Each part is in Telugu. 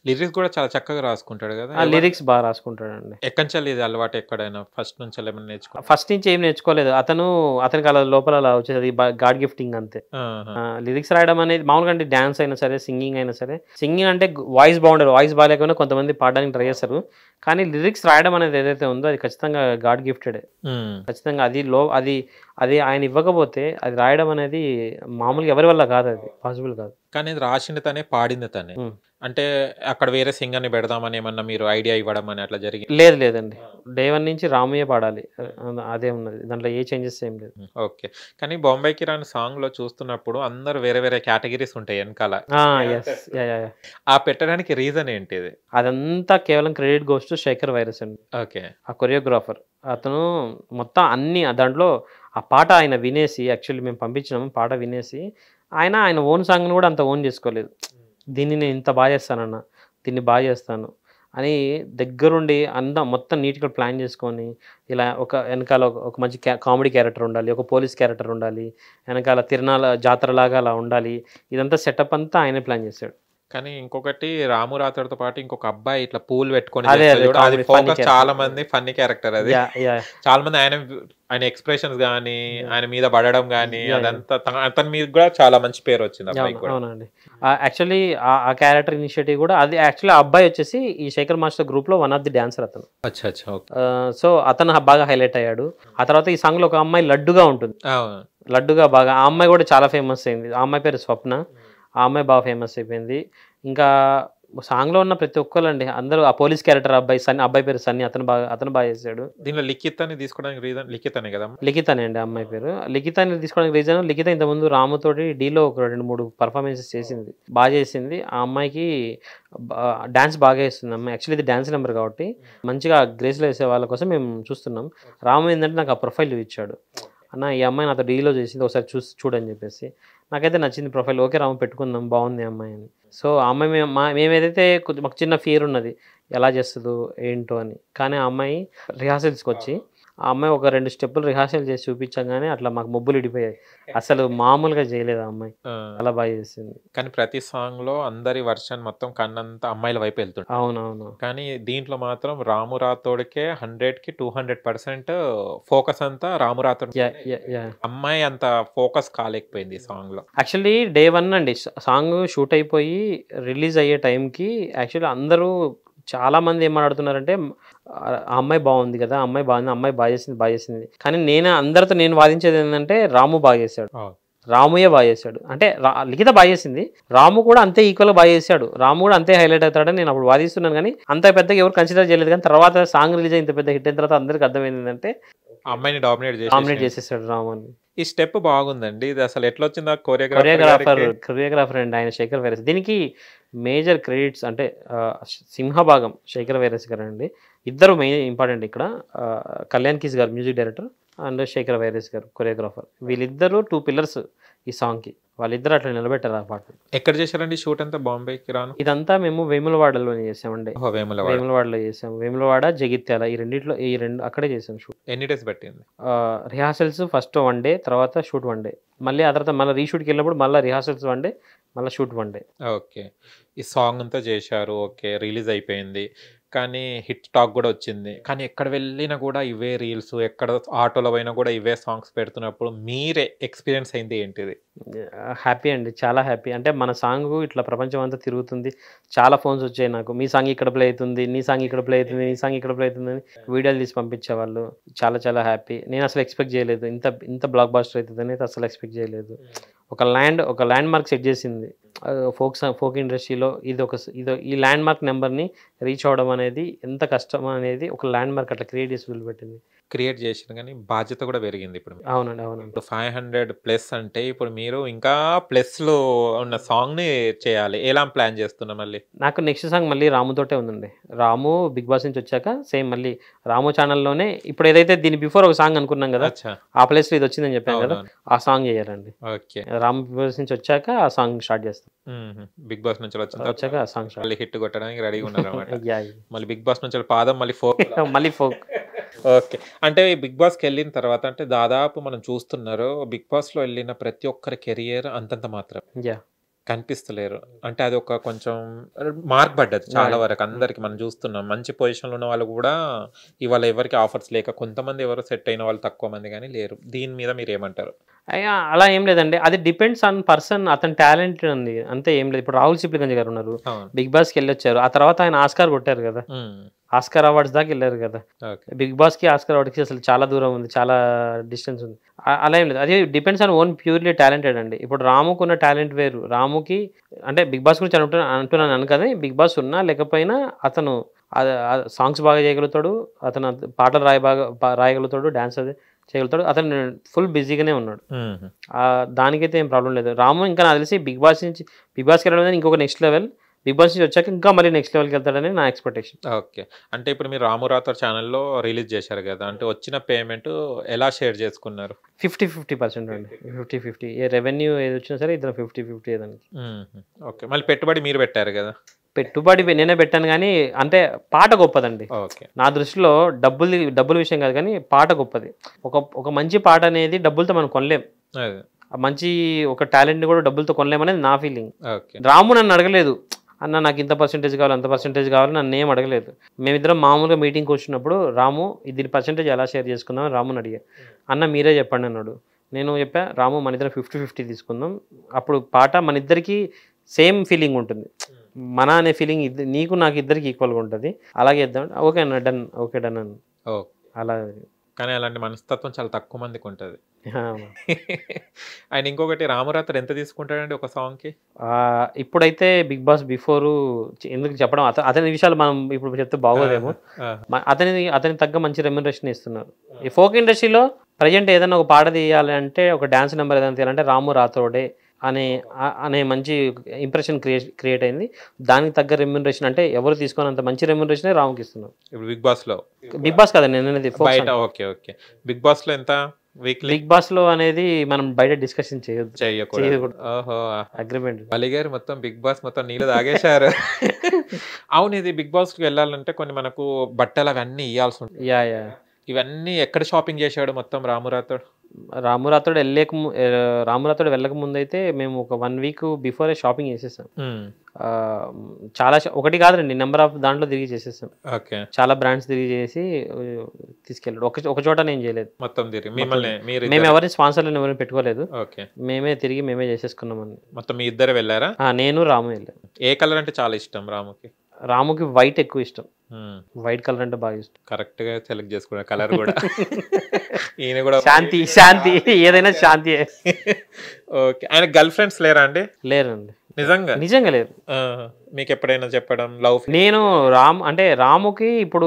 లిరిక్స్ కూడా చాలా చక్కగా రాసుకుంటాడు కదా. లిరిక్స్ బాగా రాసుకుంటాడండి. ఎక్కడి ఇది అలవాటు ఎక్కడైనా ఫస్ట్ నుంచి ఏమైనా నేర్చుకో? ఫస్ట్ నుంచి ఏం నేర్చుకోలేదు. అతనికి అలా లోపల అలా వచ్చేది గాడ్ గిఫ్టింగ్ అంతే. లిరిక్స్ రాయడం అనేది మామూలుగా అంటే డాన్స్ అయినా సరే, సింగింగ్ అయినా సరే, సింగింగ్ అంటే వాయిస్ బాగుండదు, వాయిస్ బాగాలేకపోయినా కొంతమంది పాడడానికి ట్రై చేస్తారు. కానీ లిరిక్స్ రాయడం అనేది ఏదైతే ఉందో అది ఖచ్చితంగా గాడ్ గిఫ్టెడ్. ఖచ్చితంగా అది అది ఆయన ఇవ్వకపోతే అది రాయడం అనేది మామూలుగా ఎవరి వల్ల కాదు, అది పాసిబుల్ కాదు. కానీ అది రాసింది తనే, పాడింది తనే. అంటే అక్కడ వేరే సింగర్ని పెడదామని ఏమన్నా మీరు ఐడియా ఇవ్వడం అని అట్లా జరిగింది? లేదండి, డే 1 నుంచి రామయ్య పాడాలి, అదే ఉన్నది, దాంట్లో ఏ చేంజెస్ ఏం లేదు. ఓకే. కానీ బొంబాయికి రాని సాంగ్ లో చూస్తున్నప్పుడు అందరు వేరే వేరే కేటగిరీస్ ఉంటాయి వెనకాల. ఆ పెట్టడానికి రీజన్ ఏంటిది? అదంతా కేవలం క్రెడిట్ గోస్ టు శేఖర్ వైరస్ అండి. ఓకే. ఆ కొరియోగ్రాఫర్ అతను మొత్తం అన్ని దాంట్లో ఆ పాట ఆయన వినేసి, యాక్చువల్లీ మేము పంపించినాము పాట వినేసి, ఆయన ఓన్ సాంగ్ని కూడా అంత ఓన్ చేసుకోలేదు. దీన్ని నేను ఇంత బాగా చేస్తానన్నా, దీన్ని బాగా చేస్తాను అని దగ్గరుండి మొత్తం నీట్గా ప్లాన్ చేసుకొని, ఇలా వెనకాల ఒక మంచి కామెడీ క్యారెక్టర్ ఉండాలి, ఒక పోలీస్ క్యారెక్టర్ ఉండాలి, వెనకాల తిరణాల జాతరలాగా అలా ఉండాలి, ఇదంతా సెటప్ అంతా ఆయనే ప్లాన్ చేశాడు. కానీ ఇంకొకటి రాము రాథోడ్తో పాటు ఇంకొక అబ్బాయి ఇట్లా పూలు పెట్టుకొని అది ఫోకస్ చాలా మంది ఫన్నీ క్యారెక్టర్. అది చాలా మంది ఆయన ఎక్స్ప్రెషన్స్ గానీ, ఆయన మీద పడడం గానీ, అదంతా అతని మీద కూడా చాలా మంచి పేరు వచ్చింది అబ్బాయి కూడా. అవునండి, యాక్చువల్లీ ఆ క్యారెక్టర్ ఇనిషియేటివ్ కూడా అది యాక్చువల్లీ ఆ అబ్బాయి వచ్చేసి ఈ శేఖర్ మాస్టర్ గ్రూప్ లో వన్ ఆఫ్ ది డాన్సర్ అతను. సో అతను బాగా హైలైట్ అయ్యాడు. ఆ తర్వాత ఈ సాంగ్ లో ఒక అమ్మాయి లడ్డుగా ఉంటుంది, లడ్డుగా బాగా, ఆ అమ్మాయి కూడా చాలా ఫేమస్ అయింది. ఆ అమ్మాయి పేరు స్వప్న, ఆ అమ్మాయి బాగా ఫేమస్ అయిపోయింది. ఇంకా సాంగ్లో ఉన్న ప్రతి ఒక్కరండి అందరూ, ఆ పోలీస్ క్యారెక్టర్ అబ్బాయి పేరు సన్నీ, అతను బాగా చేశాడు. దీనిలో లిఖిత్ అని తీసుకోవడానికి రీజన్ లిఖితనే కదా? లిఖితనే అండి అమ్మాయి పేరు. లిఖిత్ అని తీసుకోవడానికి రీజన్, లిఖిత ఇంతకుముందు రాముతోటి డీలో ఒక 2-3 పర్ఫార్మెన్సెస్ చేసింది, బాగా చేసింది. ఆ అమ్మాయికి డాన్స్ బాగా వేస్తుంది అమ్మాయి. యాక్చువల్లీ ఇది డాన్స్ నెంబర్ కాబట్టి మంచిగా గ్రేస్లో వేసే వాళ్ళ కోసం మేము చూస్తున్నాం. రాము ఏంటంటే నాకు ఆ ప్రొఫైల్ ఇచ్చాడు, అన్న ఈ అమ్మాయి నాతో డీలో చేసింది, ఒకసారి చూడని చెప్పేసి. నాకైతే నచ్చింది ప్రొఫైల్, ఓకే రాము పెట్టుకుందాం, బాగుంది అమ్మాయి అని. సో ఆ అమ్మాయి మేమేదైతే మాకు చిన్న ఫియర్ ఉన్నది ఎలా చేస్తుందో ఏంటో అని, కానీ ఆ అమ్మాయి రిహార్సల్స్కి వచ్చి ఆ అమ్మాయి ఒక 2 స్టెప్పులు రిహార్సల్ చేసి చూపించగానే అట్లా మాకు మొబ్బులు ఇడిపోయాయి. అసలు మామూలుగా చేయలేదు ఆ అమ్మాయి, అలా బాగా చేసింది. కానీ ప్రతి సాంగ్ లో అందరి వర్షన్ మొత్తం కన్నంతా అమ్మాయిల వైపు వెళ్తుంది. అవునవును. కానీ దీంట్లో మాత్రం రాము రాథోడ్కే 100కి 200% ఫోకస్ అంతా రాము రాథోడ్. అమ్మాయి అంత ఫోకస్ కాలేకపోయింది ఈ సాంగ్ లో. యాక్చువల్లీ డే 1 అండి సాంగ్ షూట్ అయిపోయి రిలీజ్ అయ్యే టైంకి యాక్చువల్లీ అందరూ చాలా మంది ఏం మాట్లాడుతున్నారంటే ఆ అమ్మాయి బాగుంది కదా, అమ్మాయి బాగుంది, అమ్మాయి బాగా చేసింది. కానీ అందరితో నేను వాదించేది ఏంటంటే రాము బాగా చేశాడు, రాముయే బాగా చేశాడు. అంటే లిఖిత బాగా చేసింది, రాము కూడా అంతే ఈక్వల్గా బాగా చేశాడు, రాము కూడా అంతే హైలైట్ అవుతాడని నేను అప్పుడు వాదిస్తున్నాను. కానీ అంత పెద్దగా ఎవరు కన్సిడర్ చేయలేదు. కానీ తర్వాత సాంగ్ రిలీజ్ ఇంత పెద్ద హిట్ అయిన తర్వాత అందరికి అర్థమైంది ఏంటంటే అమ్మాయిని డామినేట్ చేసేసాడు రాము అని. ఈ స్టెప్ బాగుందండి, ఇది అసలు ఎట్లా వచ్చింది? కొరియోగ్రాఫర్ అండి ఆయన శేఖర్ వైరస్. దీనికి మేజర్ క్రెడిట్స్ అంటే సింహభాగం శేఖర్ వైరస్ గారు అండి. ఇద్దరు మెయిన్ ఇంపార్టెంట్ ఇక్కడ, కళ్యాణ్ కీస్ గారు మ్యూజిక్ డైరెక్టర్ అండ్ శేఖర్ వైరస్ గారు కొరియోగ్రాఫర్. వీళ్ళిద్దరూ 2 పిల్లర్స్ ఈ సాంగ్కి, వాళ్ళిద్దరు అట్లా నిలబెట్టారు ఆ పాట. ఎక్కడ చేశారండి షూట్ అంతా? బాంబేకి రాను, ఇదంతా మేము వేములవాడలో చేసామండి. వేములవాడలో చేసాం, వేములవాడ జగిత్యాల ఈ రెండు అక్కడే చేసాం షూట్. ఎన్ని డేస్ పట్టింది? రిహార్సల్స్ ఫస్ట్ 1 డే, తర్వాత షూట్ 1 డే, మళ్ళీ ఆ తర్వాత మళ్ళీ రీషూట్కి వెళ్ళినప్పుడు మళ్ళీ రిహార్సల్స్ 1 డే, మళ్ళీ షూట్ 1 డే. ఓకే. ఈ సాంగ్ అంతా చేశారు, ఓకే రిలీజ్ అయిపోయింది, కానీ హిట్ టాక్ కూడా వచ్చింది. కానీ ఎక్కడ వెళ్ళినా కూడా ఇవే రీల్స్, ఎక్కడ ఆటోలో పోయినా కూడా ఇవే సాంగ్స్ పెడుతున్నప్పుడు మీరే ఎక్స్పీరియన్స్ అయింది ఏంటిది? హ్యాపీ అండి, చాలా హ్యాపీ. అంటే మన సాంగ్ ఇట్లా ప్రపంచం అంతా తిరుగుతుంది, చాలా ఫోన్స్ వచ్చాయి నాకు, మీ సాంగ్ ఇక్కడ ప్లే అవుతుంది, నీ సాంగ్ ఇక్కడ ప్లే అవుతుంది, నీ సాంగ్ ఇక్కడ ప్లే అవుతుంది అని వీడియోలు తీసి పంపించేవాళ్ళు. చాలా చాలా హ్యాపీ. నేను అసలు ఎక్స్పెక్ట్ చేయలేదు ఇంత బ్లాక్ బాస్టర్ అవుతుందని అయితే అసలు ఎక్స్పెక్ట్ చేయలేదు. ఒక ల్యాండ్ మార్క్ సెట్ చేసింది ఫోక్ ఇండస్ట్రీలో. ఈ ల్యాండ్ మార్క్ నెంబర్ని రీచ్ అవ్వడం అనేది ఎంత కష్టం అనేది ఒక ల్యాండ్ మార్క్ అట్లా క్రియేట్ చేసి వదిలిపెట్టింది. క్రియేట్ చేసిన కానీ బాధ్యత కూడా పెరిగింది ఇప్పుడు. అవునండి. ఇప్పుడు 500+ అంటే ఇప్పుడు మీరు ఇంకా ప్లస్లో ఉన్న సాంగ్ని చేయాలి. ఎలా ప్లాన్ చేస్తున్నా? మళ్ళీ నాకు నెక్స్ట్ సాంగ్ మళ్ళీ రాముతోటే ఉందండి. రాము బిగ్ బాస్ నుంచి వచ్చాక సేమ్ మళ్ళీ రాము ఛానల్లోనే ఇప్పుడు ఏదైతే దీని బిఫోర్ ఒక సాంగ్ అనుకున్నాం కదా, ఆ ప్లేస్లో ఇది వచ్చిందని చెప్పాను కదా, ఆ సాంగ్ చేయాలండి. ఓకే. రాము బిగ్ బాస్ నుంచి వచ్చాక ఆ సాంగ్ స్టార్ట్ చేస్తాం. బిగ్ బాస్ నుంచి వచ్చాక ఆ సాంగ్ మళ్ళీ హిట్ కొట్టడానికి రెడీగా ఉన్నారు అన్నమాట. మళ్ళీ బిగ్ బాస్ నుంచి పాదం మళ్ళీ ఫోక్. ఓకే. అంటే బిగ్ బాస్కి వెళ్ళిన తర్వాత అంటే దాదాపు మనం చూస్తున్నారు బిగ్ బాస్లో వెళ్ళిన ప్రతి ఒక్కరి కెరియర్ అంతంత మాత్రం. కనిపిస్తలేరు. అంటే అది ఒక కొంచెం మార్క్ పడ్డది చాలా వరకు అందరికి. మనం చూస్తున్నాం మంచి పొజిషన్లో ఉన్న వాళ్ళు కూడా ఇవాళ ఎవరికి ఆఫర్స్ లేక, కొంతమంది ఎవరు సెట్ అయిన వాళ్ళు తక్కువ మంది కానీ లేరు. దీని మీద మీరు ఏమంటారు? అలా ఏం లేదండి, అది డిపెండ్స్ ఆన్ పర్సన్, అతని టాలెంట్ ఉంది అంతే, ఏం లేదు. ఇప్పుడు రాహుల్ సిప్లిగంజ్ గారు ఉన్నారు, బిగ్ బాస్కి వెళ్ళొచ్చారు, ఆ తర్వాత ఆయన ఆస్కార్ కొట్టారు కదా, ఆస్కార్ అవార్డ్స్ దాకా వెళ్ళారు కదా. బిగ్ బాస్ కి ఆస్కార్ అవార్డ్కి అసలు చాలా దూరం ఉంది, చాలా డిస్టెన్స్ ఉంది. అలా ఏం లేదు, అది depends on own purely talented అండి. ఇప్పుడు రాముకు ఉన్న టాలెంట్ వేరు. రాముకి అంటే బిగ్ బాస్ గురించి అంటున్నాను అనుకని, బిగ్ బాస్ ఉన్నా లేకపోయినా అతను సాంగ్స్ బాగా చేయగలుగుతాడు, అతను పాటలు రాయగలుగుతాడు, డాన్స్ అది చేయగలుగుతాడు, అతను ఫుల్ బిజీగానే ఉన్నాడు. దానికైతే ఏం ప్రాబ్లం లేదు. రాము ఇంకా నాకు తెలిసి బిగ్ బాస్కి వెళ్ళడం ఇంకొక నెక్స్ట్ లెవెల్, బిగ్ బాస్ నుంచి వచ్చాక ఇంకా మళ్ళీ నెక్స్ట్ లెవెల్కి వెళ్తాడని నా ఎక్స్పెక్టేషన్. ఓకే, అంటే ఇప్పుడు మీరు రాము రాథోడ్ ఛానల్లో రిలీజ్ చేశారు కదా, అంటే వచ్చిన పేమెంట్ ఎలా షేర్ చేసుకున్నారు? 50% అండి, 50-50. ఏ రెవెన్యూ ఏది వచ్చినా సరే ఇద్దరు 50-50 దానికి. ఓకే, మళ్ళీ పెట్టుబడి మీరు పెట్టారు కదా? పెట్టుబడి నేనే పెట్టాను, కానీ అంటే పాట గొప్పదండి. నా దృష్టిలో డబ్బుల విషయం కాదు, కానీ పాట గొప్పది. ఒక మంచి పాట అనేది డబ్బులతో మనం కొనలేం, మంచి ఒక టాలెంట్ని కూడా డబ్బులతో కొనలేమనేది నా ఫీలింగ్. రాము నన్ను అడగలేదు, అన్న నాకు ఇంత పర్సెంటేజ్ కావాలి అంత పర్సెంటేజ్ కావాలి, నన్ను ఏం అడగలేదు. మేమిద్దరం మామూలుగా మీటింగ్కి వచ్చినప్పుడు రాము దీని పర్సెంటేజ్ ఎలా షేర్ చేసుకుందాం రాముని అడిగా. అన్న మీరే చెప్పండి అన్నాడు. నేను చెప్పా, రాము మన ఇద్దరం 50-50 తీసుకుందాం, అప్పుడు పాట మన ఇద్దరికి సేమ్ ఫీలింగ్ ఉంటుంది, మన అనే ఫీలింగ్ నీకు నాకు ఇద్దరికి ఈక్వల్గా ఉంటుంది, అలాగే ఇద్దాం. ఓకే అన్న, డన్, ఓకే డన్ అన్న. అలా కానీ అలాంటి మనస్తత్వం చాలా తక్కువ మందికి ఉంటుంది. ఆయన ఇంకొకటి, రాము రాథోడ్ ఎంత తీసుకుంటాడండి ఒక సాంగ్కి? ఇప్పుడైతే బిగ్ బాస్ బిఫోర్ ఎందుకు చెప్పడం, అతని విషయాలు మనం ఇప్పుడు చెప్తే బాగోదేమో. అతని తగ్గ మంచి రెమ్యునరేషన్ ఇస్తున్నారు. ఈ ఫోక్ ఇండస్ట్రీలో ప్రజెంట్ ఏదైనా ఒక పాట తీయాలి అంటే, ఒక డాన్స్ నెంబర్ ఏదైనా తీయాలంటే రాము రాథోడే అనే మంచి ఇంప్రెషన్ క్రియేట్ అయింది. దానికి తగ్గ రెమ్యునరేషన్ అంటే ఎవరు తీసుకున్నంత మంచి రెమ్యునరేషన్ రాముకి ఇస్తున్నారు. ఇప్పుడు బిగ్ బాస్ కదా నేను అనేది, బిగ్ బాస్ లో ఎంత బిగ్ బాస్ లో అనేది మనం బయట డిస్కషన్ చేయకూడదు, అగ్రిమెంట్. బలిగారు మొత్తం బిగ్ బాస్ మొత్తం నీళ్ళు తాగేశారు. అవును, ఇది బిగ్ బాస్ కి వెళ్ళాలంటే కొన్ని మనకు బట్టలు అవన్నీ ఇవ్వాల్సి ఉంటుంది. ఇవన్నీ ఎక్కడ షాపింగ్ చేశాడు మొత్తం రాము రాథోడ్ వెళ్ళక ముందు అయితే మేము ఒక 1 వీక్ బిఫోరే షాపింగ్ చేసేసాం. చాలా, ఒకటి కాదండి, నెంబర్ ఆఫ్ దాంట్లో తిరిగి చేసేసాం. చాలా బ్రాండ్స్ తిరిగి చేసి తీసుకెళ్ళాడు. ఒక చోట నేను చేయలేదు, మొత్తం తిరిగి. మేము ఎవరిని స్పాన్సర్లను ఎవరిని పెట్టుకోలేదు, మేమే తిరిగి మేమే చేసేసుకున్నామని. మొత్తం మీ ఇద్దరు వెళ్ళారా? నేను రాము వెళ్ళాను. ఏ కలర్ అంటే చాలా ఇష్టం రాముకి వైట్ ఎక్కువ ఇష్టం, వైట్ కలర్ అంటే బాగా ఇష్టం. కరెక్ట్ గా సెలెక్ట్ చేసుకున్న కలర్ కూడా. ఈయన కూడా శాంతి ఏదైనా శాంతి. ఓకే, ఆయన గర్ల్ ఫ్రెండ్స్ లేరా అండి? లేరండి, నిజంగా లేరు. మీకు ఎప్పుడైనా చెప్పడం లవ్? నేను రాముకి ఇప్పుడు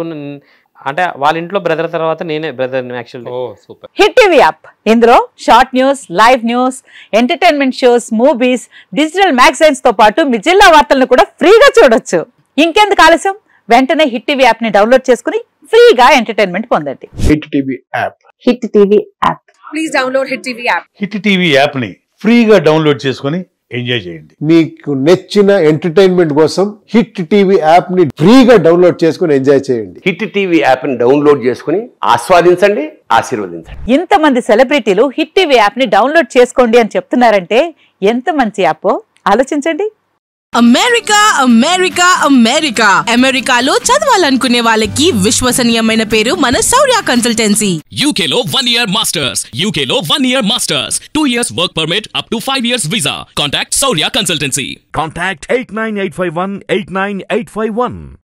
అంటే వాళ్ళ ఇంట్లో బ్రదర్ తర్వాత నేనే brother actually. Super. Hit TV app, ఇందులో short news, live news, entertainment shows, movies, digital magazines తో పాటు మీ జిల్లా వార్తలను కూడా ఫ్రీగా చూడొచ్చు. ఇంకెందుకు ఆలస్యం, వెంటనే హిట్ టీవీ యాప్ ని డౌన్లోడ్ చేసుకుని ఫ్రీగా ఎంటర్టైన్మెంట్ పొందండి. Hit TV app. Hit TV app. Please download hit TV app. Hit TV app ని ఫ్రీగా డౌన్లోడ్ చేసుకుని ఎంజాయ్ చేయండి. మీకు నచ్చిన ఎంటర్టైన్మెంట్ కోసం హిట్ టీవీ యాప్ ని ఫ్రీగా డౌన్లోడ్ చేసుకుని ఎంజాయ్ చేయండి. హిట్ టీవీ యాప్ ని డౌన్లోడ్ చేసుకుని ఆస్వాదించండి, ఆశీర్వదించండి. ఇంతమంది సెలబ్రిటీలు హిట్ టీవీ యాప్ ని డౌన్లోడ్ చేసుకోండి అని చెప్తున్నారంటే ఎంత మంచి యాప్ ఆలోచించండి. అమెరికాలో చదవాలనుకునే వాళ్ళకి విశ్వసనీయమైన పేరు మన శౌర్య consultancy. UKలో 1 year masters, 2 years work permit up to 5 years visa. Contact Saurya Consultancy. Contact 89851 89851.